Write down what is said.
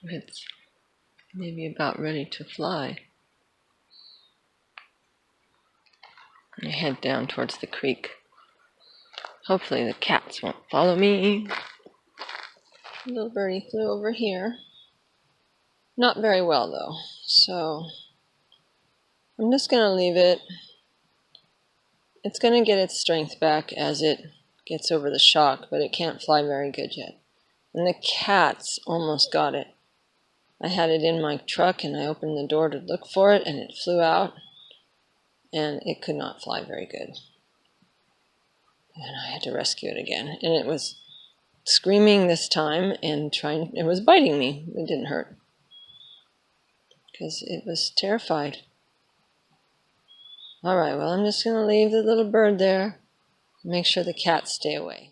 It's maybe about ready to fly. I head down towards the creek. Hopefully the cats won't follow me. Little birdie flew over here. Not very well though, so I'm just going to leave it. It's going to get its strength back as it gets over the shock, but it can't fly very good yet. And the cats almost got it. I had it in my truck and I opened the door to look for it and it flew out and it could not fly very good. And I had to rescue it again. And it was screaming this time and it was biting me. It didn't hurt because it was terrified. All right, well, I'm just going to leave the little bird there. Make sure the cats stay away.